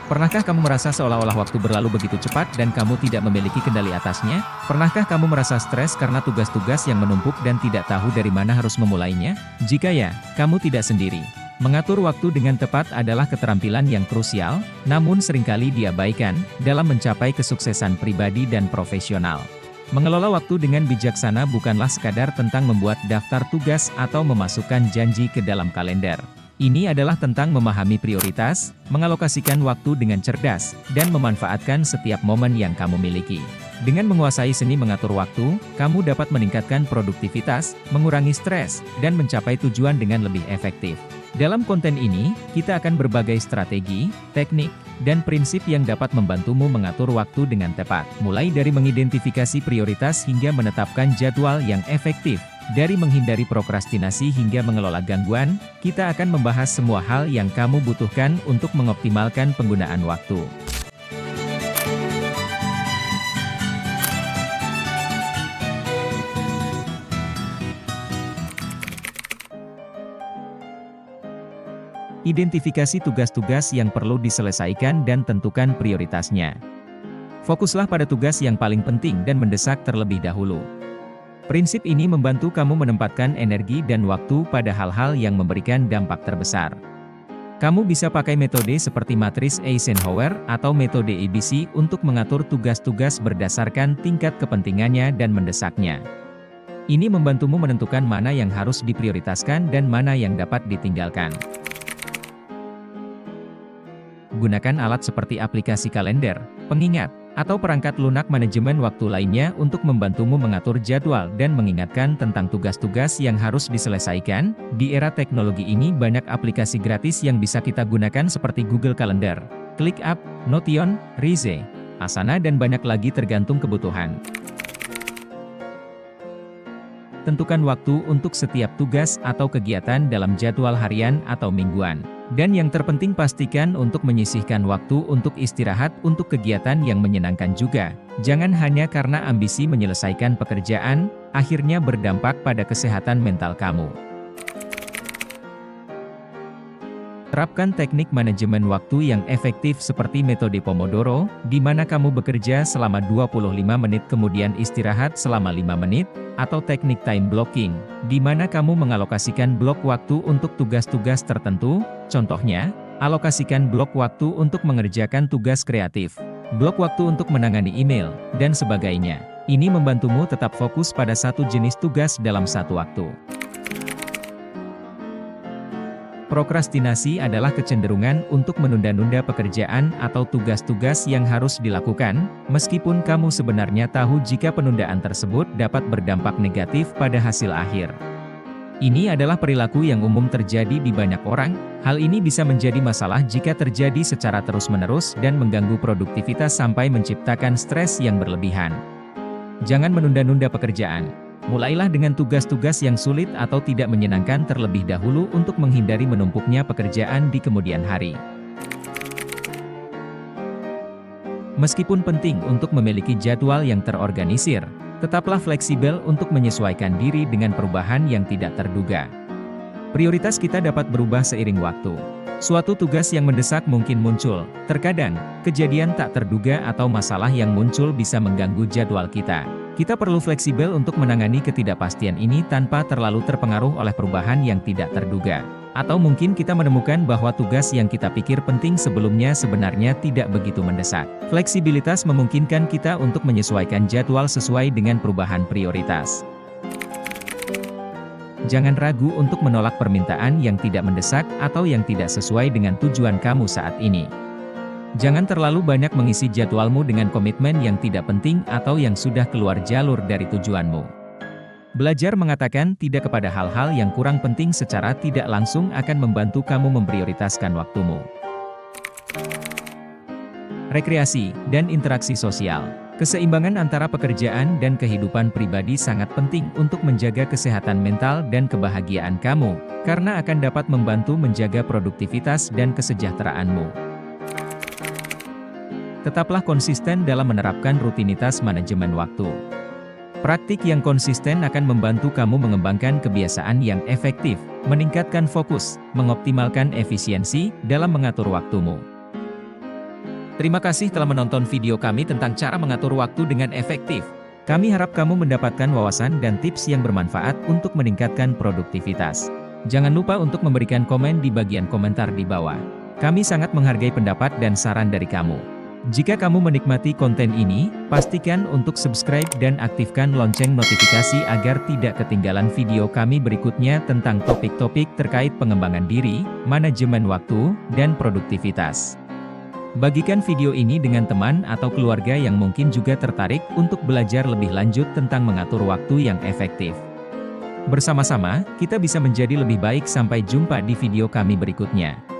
Pernahkah kamu merasa seolah-olah waktu berlalu begitu cepat dan kamu tidak memiliki kendali atasnya? Pernahkah kamu merasa stres karena tugas-tugas yang menumpuk dan tidak tahu dari mana harus memulainya? Jika ya, kamu tidak sendiri. Mengatur waktu dengan tepat adalah keterampilan yang krusial, namun seringkali diabaikan dalam mencapai kesuksesan pribadi dan profesional. Mengelola waktu dengan bijaksana bukanlah sekadar tentang membuat daftar tugas atau memasukkan janji ke dalam kalender. Ini adalah tentang memahami prioritas, mengalokasikan waktu dengan cerdas, dan memanfaatkan setiap momen yang kamu miliki. Dengan menguasai seni mengatur waktu, kamu dapat meningkatkan produktivitas, mengurangi stres, dan mencapai tujuan dengan lebih efektif. Dalam konten ini, kita akan berbagai strategi, teknik, dan prinsip yang dapat membantumu mengatur waktu dengan tepat. Mulai dari mengidentifikasi prioritas hingga menetapkan jadwal yang efektif. Dari menghindari prokrastinasi hingga mengelola gangguan, kita akan membahas semua hal yang kamu butuhkan untuk mengoptimalkan penggunaan waktu. Identifikasi tugas-tugas yang perlu diselesaikan dan tentukan prioritasnya. Fokuslah pada tugas yang paling penting dan mendesak terlebih dahulu. Prinsip ini membantu kamu menempatkan energi dan waktu pada hal-hal yang memberikan dampak terbesar. Kamu bisa pakai metode seperti matris Eisenhower atau metode ABC untuk mengatur tugas-tugas berdasarkan tingkat kepentingannya dan mendesaknya. Ini membantumu menentukan mana yang harus diprioritaskan dan mana yang dapat ditinggalkan. Gunakan alat seperti aplikasi kalender, pengingat, atau perangkat lunak manajemen waktu lainnya untuk membantumu mengatur jadwal dan mengingatkan tentang tugas-tugas yang harus diselesaikan. Di era teknologi ini banyak aplikasi gratis yang bisa kita gunakan seperti Google Calendar, ClickUp, Notion, Rize, Asana dan banyak lagi tergantung kebutuhan. Tentukan waktu untuk setiap tugas atau kegiatan dalam jadwal harian atau mingguan. Dan yang terpenting pastikan untuk menyisihkan waktu untuk istirahat untuk kegiatan yang menyenangkan juga. Jangan hanya karena ambisi menyelesaikan pekerjaan, akhirnya berdampak pada kesehatan mental kamu. Terapkan teknik manajemen waktu yang efektif seperti metode Pomodoro, di mana kamu bekerja selama 25 menit kemudian istirahat selama 5 menit, atau teknik time blocking, di mana kamu mengalokasikan blok waktu untuk tugas-tugas tertentu, contohnya, alokasikan blok waktu untuk mengerjakan tugas kreatif, blok waktu untuk menangani email, dan sebagainya. Ini membantumu tetap fokus pada satu jenis tugas dalam satu waktu. Prokrastinasi adalah kecenderungan untuk menunda-nunda pekerjaan atau tugas-tugas yang harus dilakukan, meskipun kamu sebenarnya tahu jika penundaan tersebut dapat berdampak negatif pada hasil akhir. Ini adalah perilaku yang umum terjadi di banyak orang. Hal ini bisa menjadi masalah jika terjadi secara terus-menerus dan mengganggu produktivitas sampai menciptakan stres yang berlebihan. Jangan menunda-nunda pekerjaan. Mulailah dengan tugas-tugas yang sulit atau tidak menyenangkan terlebih dahulu untuk menghindari menumpuknya pekerjaan di kemudian hari. Meskipun penting untuk memiliki jadwal yang terorganisir, tetaplah fleksibel untuk menyesuaikan diri dengan perubahan yang tidak terduga. Prioritas kita dapat berubah seiring waktu. Suatu tugas yang mendesak mungkin muncul. Terkadang, kejadian tak terduga atau masalah yang muncul bisa mengganggu jadwal kita. Kita perlu fleksibel untuk menangani ketidakpastian ini tanpa terlalu terpengaruh oleh perubahan yang tidak terduga. Atau mungkin kita menemukan bahwa tugas yang kita pikir penting sebelumnya sebenarnya tidak begitu mendesak. Fleksibilitas memungkinkan kita untuk menyesuaikan jadwal sesuai dengan perubahan prioritas. Jangan ragu untuk menolak permintaan yang tidak mendesak atau yang tidak sesuai dengan tujuan kamu saat ini. Jangan terlalu banyak mengisi jadwalmu dengan komitmen yang tidak penting atau yang sudah keluar jalur dari tujuanmu. Belajar mengatakan tidak kepada hal-hal yang kurang penting secara tidak langsung akan membantu kamu memprioritaskan waktumu. Rekreasi dan interaksi sosial. Keseimbangan antara pekerjaan dan kehidupan pribadi sangat penting untuk menjaga kesehatan mental dan kebahagiaan kamu, karena akan dapat membantu menjaga produktivitas dan kesejahteraanmu. Tetaplah konsisten dalam menerapkan rutinitas manajemen waktu. Praktik yang konsisten akan membantu kamu mengembangkan kebiasaan yang efektif, meningkatkan fokus, mengoptimalkan efisiensi dalam mengatur waktumu. Terima kasih telah menonton video kami tentang cara mengatur waktu dengan efektif. Kami harap kamu mendapatkan wawasan dan tips yang bermanfaat untuk meningkatkan produktivitas. Jangan lupa untuk memberikan komen di bagian komentar di bawah. Kami sangat menghargai pendapat dan saran dari kamu. Jika kamu menikmati konten ini, pastikan untuk subscribe dan aktifkan lonceng notifikasi agar tidak ketinggalan video kami berikutnya tentang topik-topik terkait pengembangan diri, manajemen waktu, dan produktivitas. Bagikan video ini dengan teman atau keluarga yang mungkin juga tertarik untuk belajar lebih lanjut tentang mengatur waktu yang efektif. Bersama-sama, kita bisa menjadi lebih baik. Sampai jumpa di video kami berikutnya.